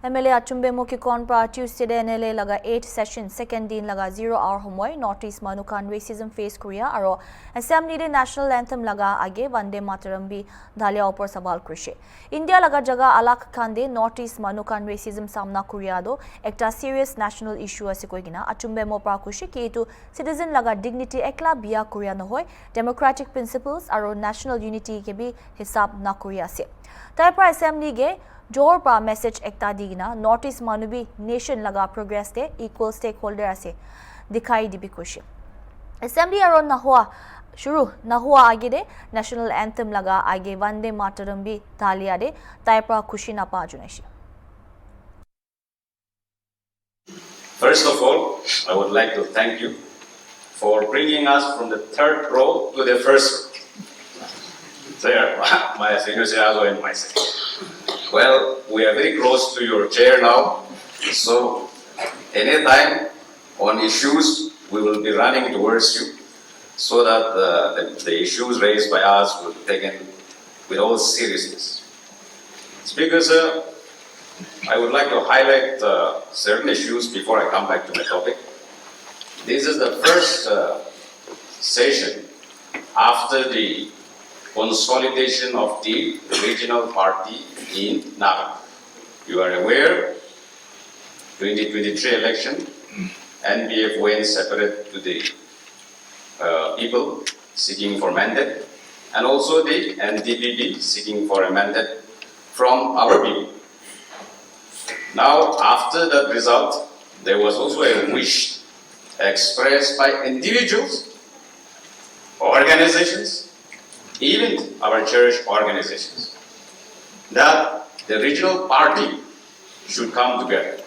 MLA Achumbemo Kikon pra Tuesday NLA laga 8 session second din laga 0 hour homoi Northeast Manukan racism face Korea aro Assembly de national anthem laga age Vande Mataram bi dhalia upor sabal krishe. India laga jaga alak khande Northeast Manukan racism samna Korea do ekta serious national issue ase koigina Achumbemo pra kushe ki etu citizen laga dignity ekla biya Korea nohoi democratic principles aro national unity ke bi hisab na Korea ase. Taipra Assembly ge Jor pa message ekta digina Northeast Manubi nation laga progress de equal stakeholder ase dikhai dibi kushi. Assembly aron nahua shuru nahua age de national anthem laga age Vande Mataram bi thalia de taipra kushi na pa juneshi. First of all, I would like to thank you for bringing us from the third row to the first row. There, my senior Seago and myself. Well, we are very close to your chair now, so anytime on issues, we will be running towards you so that the issues raised by us will be taken with all seriousness. Speaker, sir, I would like to highlight certain issues before I come back to my topic. This is the first session after the consolidation of the regional party in Nagaland. You are aware, 2023 election, NBF went separate to the people seeking for mandate, and also the NDPP seeking for a mandate from our people. Now, after that result, there was also a wish expressed by individuals, organizations, even our church organizations, that the regional party should come together.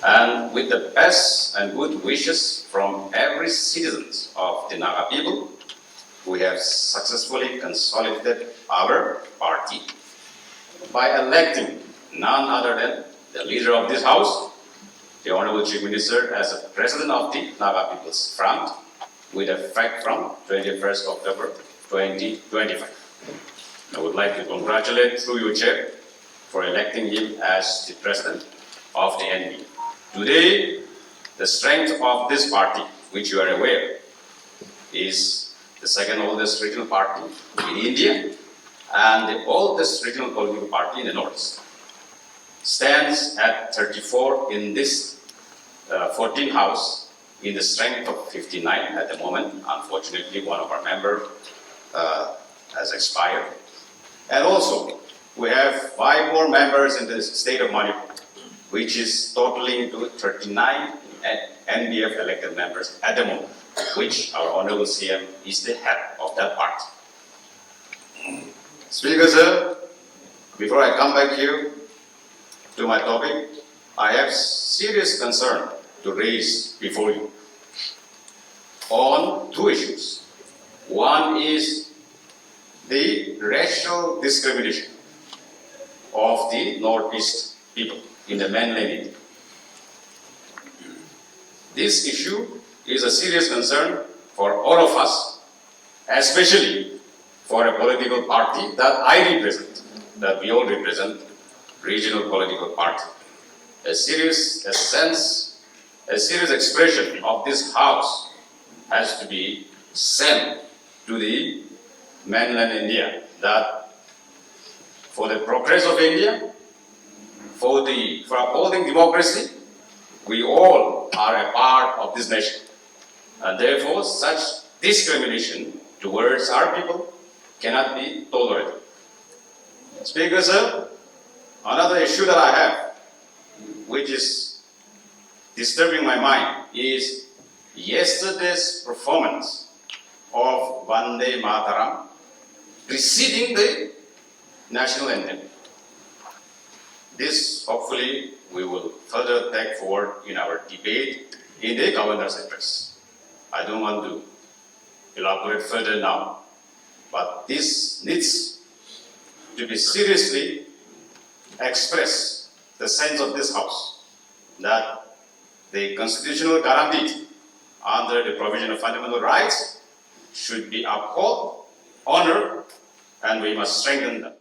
And with the best and good wishes from every citizen of the Naga people, we have successfully consolidated our party by electing none other than the leader of this house, the Honorable Chief Minister, as the President of the Naga People's Front, with effect from 21st October 2025. I would like to congratulate through your chair for electing him as the President of the NB. Today, the strength of this party, which you are aware, is the second oldest regional party in India and the oldest regional political party in the North. Stands at 34 in this 14th house in the strength of 59 at the moment. Unfortunately, one of our members has expired. And also, we have 5 more members in the state of Manipur, which is totaling to 39 NBF elected members at the moment, which our Honorable CM is the head of that party. Speaker, sir, before I come back here to my topic, I have serious concern to raise before you on 2 issues. One is the racial discrimination of the Northeast people in the mainland India. This issue is a serious concern for all of us, especially for a political party that I represent, that we all represent, regional political party. A serious expression of this house has to be sent to the mainland India, that for the progress of India, for upholding democracy, we all are a part of this nation. And therefore, such discrimination towards our people cannot be tolerated. Speaker, sir, another issue that I have, which is disturbing my mind, is yesterday's performance of Vande Mataram preceding the national anthem. This, hopefully, we will further take forward in our debate in the governor's address. I don't want to elaborate further now, but this needs to be seriously expressed, the sense of this house, that the constitutional guarantee under the provision of fundamental rights should be upheld, honored, and we must strengthen them.